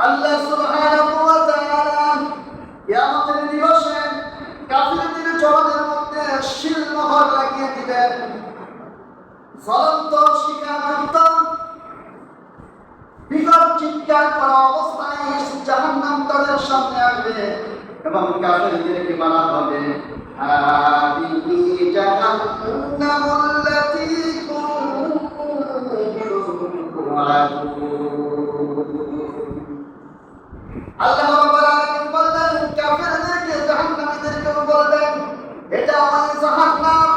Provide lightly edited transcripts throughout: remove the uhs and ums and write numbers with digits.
আল্লাহ সুবহানাহু ওয়া তাআলা কিয়ামতের দিবসে কাফিরদের জবানের মধ্যে শিলমোহর লাগিয়ে দিবেন। জ্বলন্ত শিখামন্ত বিকট চিৎকার করা অবস্থায় জাহান্নাম তাদের সামনে আসবে এবং কাফিরদেরকে বলা হবে, হাদিহি জাহান্নামুল্লাতী কুনতুম তুআদুন। আল্লাহ রাব্বুল আলামিন বলেন, কাফিরদেরকে জাহান্নামীদেরকে বলবেন, এটা ওই জাহান্নাম,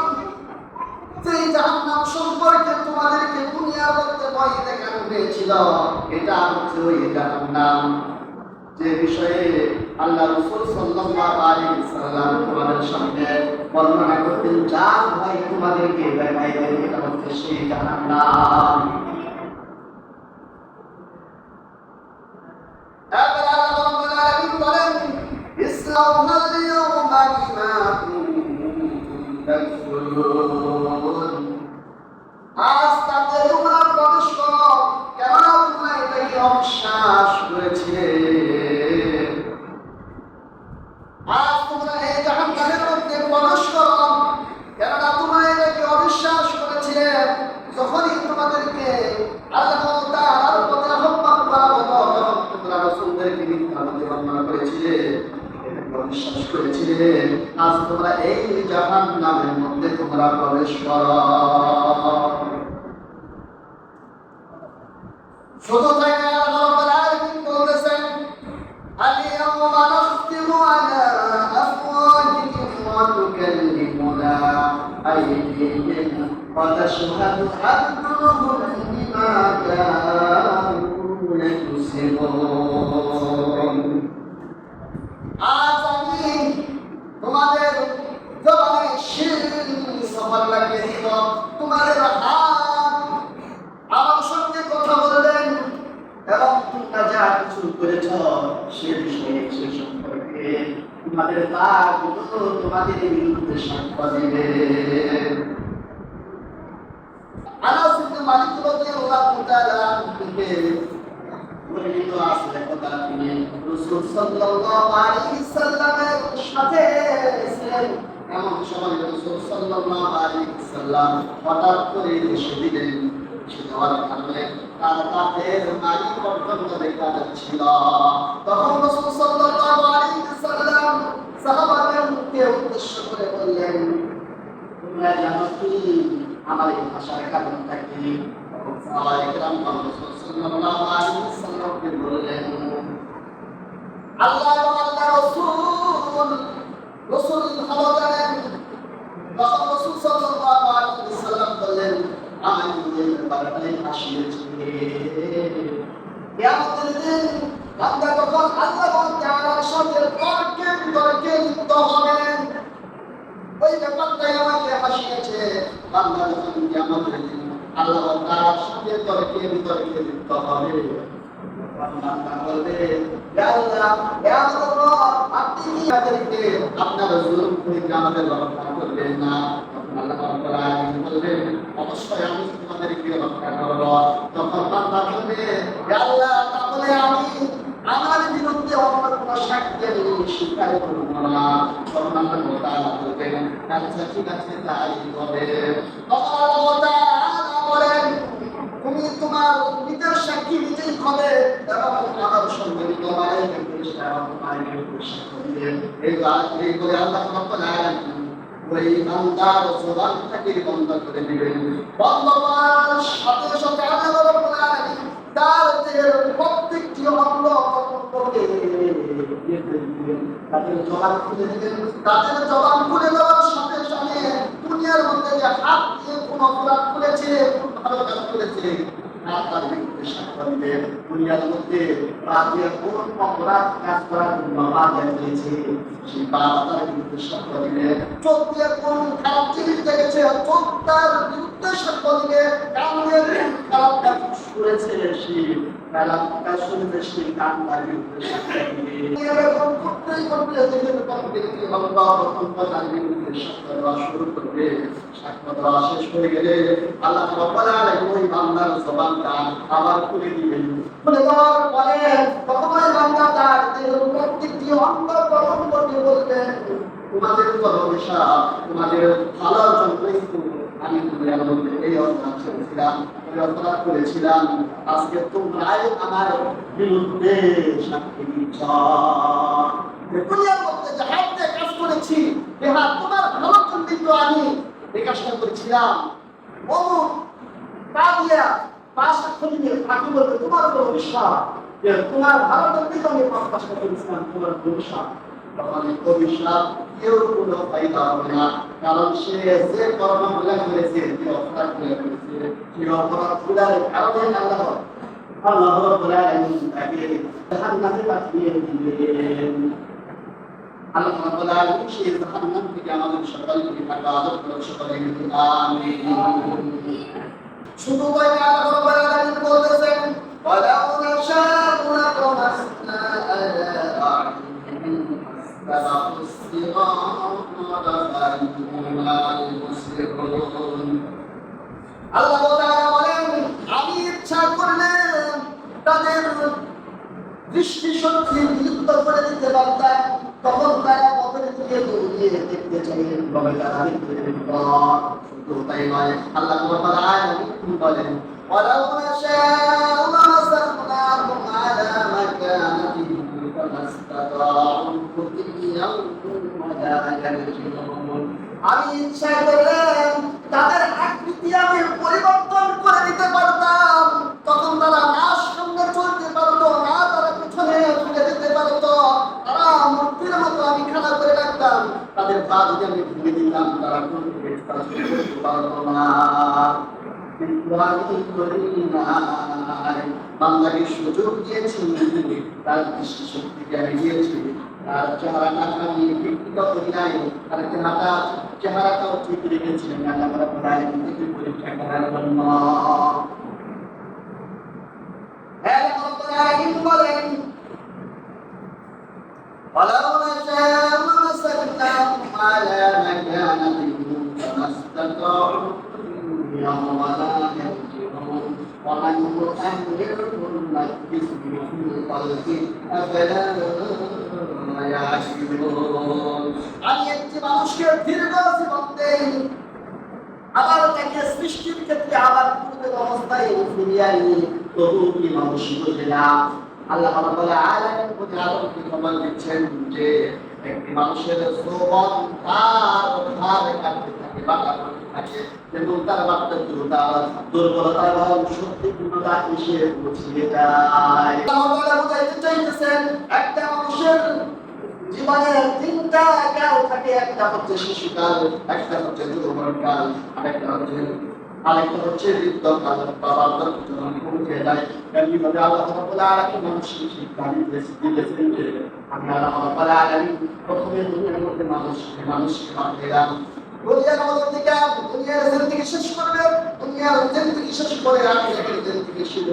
সেই জাহান্নাম সম্পর্কে তোমাদেরকে দুনিয়ার মধ্যে ভয় দেখানো হয়েছিল। এটা হচ্ছে ওই জাহান্নাম যে বিষয়ে আল্লাহ রাসূল সাল্লাল্লাহু আলাইহি ওয়াসাল্লাম তোমাদের সামনে বর্ণনা করতেন, যার ভয় তোমাদেরকে দেখাইবেন, এটা হচ্ছে সেই জাহান্নাম। আজ তাতে তোমরা প্রবেশ করো, কেননা তোমরা এটাকে অবিশ্বাস করেছিলে। আজ তোমরা এই জাহান্নামের মধ্যে প্রবেশ করো, কেননা তোমরা এটাকে অবিশ্বাস করেছিলে। যখনই তোমাদেরকে আল্লাহ তাআলার পথে আহ্বান করা হলো, তোমরা রাসূলদেরকে মিথ্যাবাদী বর্ণনা করেছিলে, বিশ্বাস করেছিলে। আজ তোমরা এই জাহান্নামের মধ্যে তোমরা প্রবেশ করো। শুধু তাই না, আল্লাহ রাব্বুল আলামিন বলেছেন, আল-ইয়াওমা নাখতিমু আলা আফওয়াহিহিম ওয়া তুকাল্লিমুনা আইদিহিম ওয়া তাশহাদু আরজুলুহুম বিমা কানু ইয়াকসিবুন। আজ আমি তোমাদের জবানে শিলমোহর লাগিয়ে দিব, তোমাদের হাত আমার সঙ্গে কথা বলবেন এবং তোমরা যা কিছু করেছ সে বিষয়ে সে সম্পর্কে তোমাদের পাপগুলো তোমাদের বিরুদ্ধে সাক্ষ্য দিবে। আনাস ইবনে মালিক রাদিয়াল্লাহু তাআলা থেকে বর্ণিত আছে কথা, তিনি রাসূল সাল্লাল্লাহু আলাইহি সাল্লামের সাথে ছিলেন। এমন সময় রাসূল সাল্লাল্লাহু আলাইহি সাল্লাম হঠাৎ করে এসে দিলেন। সে যাওয়ার কারণে তার কাঁধের নাড়ি পর্যন্ত দেখা যাচ্ছিল। তখন রাসূল সাল্লাল্লাহু আলাইহি সাল্লাম সাহাবাদেরকে উদ্দেশ্য করে বললেন, তোমরা জানো কি আমার এই ভাষার কারণটা কি? সাহাবায়ে কেরাম রাসূল সাল্লাল্লাহু আলাইহি সাল্লামকে বললেন, আল্লাহ এবং আল্লাহর রাসূল ভালো জানেন। তখন রাসূল সাল্লাল্লাহু আলাইহি সাল্লাম বললেন, আমি এই ব্যাপারে হাসিয়েছি। কিয়ামতের দিন বান্দা যখন আল্লাহ তাআলার সাথে তর্কে লিপ্ত হবেন, ওই ব্যাপারটাই আমাকে হাসিয়েছে। বান্দা যখন কিয়ামতের দিন আল্লাহ তাআলার সাথে তর্কে লিপ্ত হবে, বান্দা বলবে, ইয়া আল্লাহ, ইয়া আল্লাহ, আপনি আমাদেরকে আপনার জুলুম থেকে আমাদের রক্ষা করবেন না। আল্লাহ রাব্বুল আলামিন বলবেন, অবশ্যই আমি তোমাদেরকে রক্ষা করব। তখন বান্দা বলবে, ইয়া আল্লাহ, তাহলে আমি আমার বিরুদ্ধে অন্য কোনো সাক্ষ্য স্বীকার করব না। তখন আল্লাহ তাআলা বলবেন, আচ্ছা ঠিক আছে, তাই হবে। তখন আল্লাহ তাআলা বলেন, তুমি তোমার নিজের সাক্ষী নিজেই হবে এবং আমার সঙ্গে তোমার সাক্ষ্য দিবেন। এই করে আল্লাহ রাব্বুল আলামিন ওই বান্দার জবান থেকে বন্ধ করে দিবেন। বন্ধ করার সাথে সাথে আল্লাহ রাব্বুল আলামিন তার দেহের প্রত্যেকটি অঙ্গ প্রত্যঙ্গকে তাদের জবান খুলে দিবেন। তাদের জবান খুলে দেওয়ার সাথে সাথে দুনিয়ার মধ্যে যে হাত দিয়ে কোন অপরাধ করেছে, কোন ভালো কাজ করেছে, তার বিরুদ্ধে সাক্ষ্য দিবে। দুনিয়ার মধ্যে পা দিয়ে কোন অপরাধ কাজ করার জন্য পা দিয়েছে, সেই পা তার বিরুদ্ধে সাক্ষ্য দিবে। চোখ দিয়ে কোন খারাপ জিনিস দেখেছে, চোখ তার বিরুদ্ধে সাক্ষ্য দিবে। কান দিয়ে কোন খারাপ কাজ করেছে, সেই খারাপ কাজ শুনবে, সেই কান তার বিরুদ্ধে সাক্ষ্য দিবে। এরকম করতেই করতে দেখে তখন ব্যক্তি তার বিরুদ্ধে সাক্ষ্য দেওয়া শুরু করবে। সাক্ষ্য দেওয়া শেষ হয়ে গেলে আল্লাহ রাব্বুল আলামিন ওই বান্দার জবানটা আবার খুলে দিবেন। খুলে দেওয়ার পরে তখন অন্ত গ্রহণ করতে বললেন, তোমাদের অভিশাপ, তোমাদের ভালোর জন্যই তো আমি দুনিয়ার মধ্যে এই অপরাধ করেছিলাম, এই অপরাধ করেছিলাম। আজকে তোমরাই আমার বিরুদ্ধে সাক্ষী দিচ্ছ। দুনিয়ার মধ্যে যে হাত দিয়ে কাজ করেছি, এ হাত তোমার ভালোর জন্যই তো আমি এই কাজটা করেছিলাম। অমুক তা দিয়া পাঁচ সাক্ষ্য দিয়ে ফাঁকি বলতে তোমার উপর অভিশাপ, যে তোমার ভালোর জন্যই তো আমি কাজটা করেছিলাম, তোমার অভিশাপ। তখন অভিশাপ কেউ কোনো ফায়দা হবে না, কারণ সে যে কর্মগুলো করেছে, যে অপরাধগুলো করেছে, সেই অপরাধগুলোর কারণে আল্লাহ রাব্বুল আলামিন তাকে জাহান্নামে পাঠিয়ে দিলেন। আল্লাহ রাব্বুল আলামিন সেই জাহান্নাম থেকে আমাদের সকলকে হেফাজত করুন, সকলে আমিন। শুধু তাই না, আল্লাহ রাব্বুল আলামিন বলতেছেন, ওয়ালাউ নাশাউ লাতামাসনা আলা আ'ইনিহিম ফাস্তাবাকুস সিরাতা ফাইন্না মুসলিমুন। আল্লাহ তাআলা বলেন, আমি ইচ্ছা করলে তাদের দৃষ্টি শক্তি বিলুপ্ত করে দিতে পারতাম, তখন তারা পথের দিকে দৌড়িয়ে দেখতে চাইলেন, তবে তারা দেখতে পেত। শুধু তাই নয়, আল্লাহ বলেন, ওয়ালাউ নাশাউ লামাসাখনাহুম আলা মাকানাতিহিম ফামাসতাতাউ মুতিয়াও ওয়ালা ইয়ারজুন। আমি ইচ্ছা করলে তাদের আকৃতি আমি পরিবর্তন করে দিতে পারতাম, তখন তারা না সামনে চলতে পারতো না, তারা পিছনে ফিরে যেতে পারতো, তারা মূর্তির মতো আমি খাড়া করে রাখতাম, তাদের পা যদি আমি ভেঙে দিতাম, তারা কোন দিকে করতে পারতো না। কিন্তু আমি করি নাই, বান্দাকে সুযোগ দিয়েছি, তার দৃষ্টি শক্তিকে আমি দিয়েছি, তার চেহারাটা আমি বিকৃত করি নাই, তার চেহারাটাও ঠিক রেখেছিলেন আল্লাহ রাব্বুল আলামিন থেকে পরীক্ষা করার জন্য। আল্লাহ রাব্বুল আলামিন বলেন, ওয়ালাউ নাশাউ লামাসাখনাহুম আলা মাকানাতিহিম ফামাসতাতাউ ওয়ালা ইয়ারজুন ওয়া মান ইউআম্মিরহুম নাককিসহু ফিল খালকি আফালা ইয়াশকুরুন। আমি একটি মানুষকে দীর্ঘ জীবন দেই, আবার তাকে সৃষ্টির ক্ষেত্রে আবার পূর্বের অবস্থায় ফিরিয়ে আনি, তবু কি মানুষ বোঝে না? আল্লাহ রাব্বুল আলামিন আদমকে খবর দিচ্ছেন যে একটি মানুষের যৌবন তার ধারে কাটতে থাকে, বাঁকা করতে থাকে, কিন্তু তার বাঁকটা দুর্বলতা এবং শক্তিপূর্ণতা এসে পৌঁছিয়ে যায়। আল্লাহ বুঝাইতে চাইতেছেন, একটা মানুষের জীবনের তিনটা কাল থাকে, একটা হচ্ছে শিশুকাল, একটা হচ্ছে যৌবনকাল, আরেকটা হচ্ছে বৃদ্ধকাল, বাবার যখন পৌঁছে যায়। এমনিভাবে আল্লাহ রাব্বুল আলামিন মানুষকে শিক্ষা দিয়েছেন যে আমি আল্লাহ রাব্বুল আলামিন প্রথমে দুনিয়ার মধ্যে মানুষকে পাঠালাম, দুনিয়ার মধ্যে থেকে দুনিয়ার জিন্দেগি শেষ করবে, দুনিয়ার জিন্দেগি শেষ করে আখিরাতের জিন্দেগি শুরু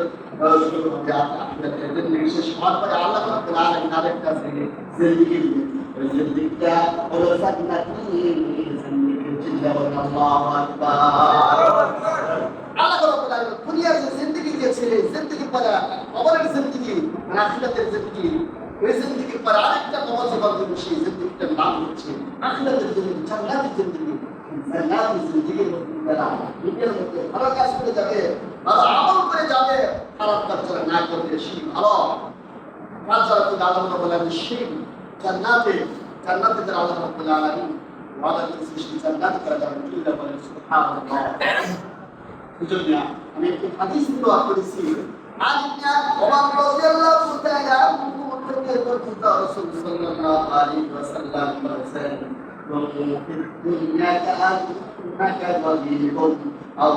হবে। আখিরাতের জিন্দেগি শেষ হওয়ার পরে আল্লাহ রাব্বুল আলামিন আরেকটা জিন্দেগি দিবেন, ওই জিন্দেগিটা হলো জান্নাতি জিন্দেগি। আল্লাহু আকবার। আল্লাহ রাব্বুল আলামিন দুনিয়ার যে জিন্দেগি দিয়েছেন, জিন্দেগি পরে কবরের জিন্দেগি, আখিরাতের জিন্দেগি, ওই জিন্দেগির পরে আরেকটা নওয়াজ জীবন, সেই জিন্দেগিটার নাম হচ্ছে আখিরাতের জিন্দেগি, জান্নাতের জিন্দেগি। জান্নাতের জিন্দেগির মধ্যে তারা দুনিয়ার মধ্যে ভালো কাজ করে যাবে, ভালো আমল করে যাবে, খারাপ কাজ যারা না করবে সেই ভালো কাজ যারা করবে, আল্লাহ রাব্বুল আলামিন সেই জান্নাতে যারা আল্লাহ রাব্বুল আলামিন ওয়াদা করেছেন, সেই জান্নাতে তারা যাবেন। বলেন সুবহানাল্লাহ। এজন্য আমি একটি হাদিস তিলাওয়াত করেছি, عن ابن عمر رضي الله تعالى عنه رسول صلى الله عليه وسلم كن في الدنيا كأنك ضريب أو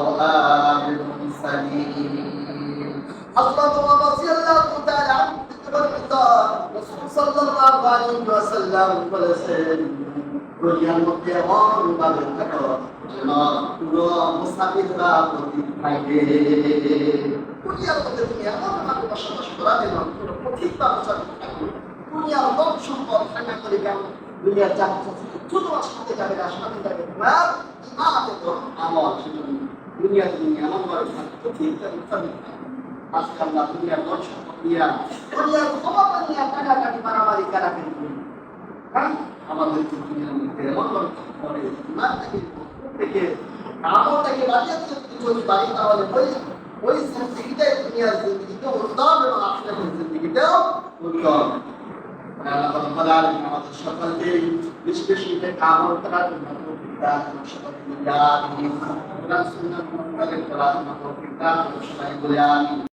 آمر سليم. حضرت عمر رضي الله تعالى عنه رسول صلى الله عليه وسلم বলেছেন, দুনিয়ার মধ্যে এমন ভাবে থাকো যেন পুরো মুসাফিররা প্রতীক থাকে। দুনিয়ার মধ্যে তুমি এমন ভাবে বসবাস করা যেন পুরো প্রতীক বা মুসাফির থাকো। দুনিয়ার ধন সম্পদ থাকা করে কেন, দুনিয়ার যা ছোট আসতে যাবে না, সাথে যাবে তোমার ইমানের আমল। সেজন্য দুনিয়াতে তুমি এমন ভাবে থাকো প্রতীকটা মুসাফির থাকো। আজকে আমরা দুনিয়ার ধন সম্পদ নিয়ে, দুনিয়ার ক্ষমতা নিয়ে কাটাকাটি মারামারি কাটাকাটি করি। হ্যাঁ, আমাদের দুনিয়ার মধ্যে এমন করে ইমান থেকে আমলটাকে বাঁচিয়ে যদি চলি পারি তাহলে ওই জিন্দিগিটাই দুনিয়ার জিন্দিগিতেও উত্তম এবং আখিরাতের জিন্দিগিতেও উত্তম। আল্লাহ রাব্বুল আলামিন আমাদের সকলকে বেশি বেশি আমল করার জন্য তৌফিক দান করুন। সকলকে আমিন। কোরআন সুন্নাহ মুতাবিক করার জন্য তৌফিক দান করুন। সবাই বলে আমিন।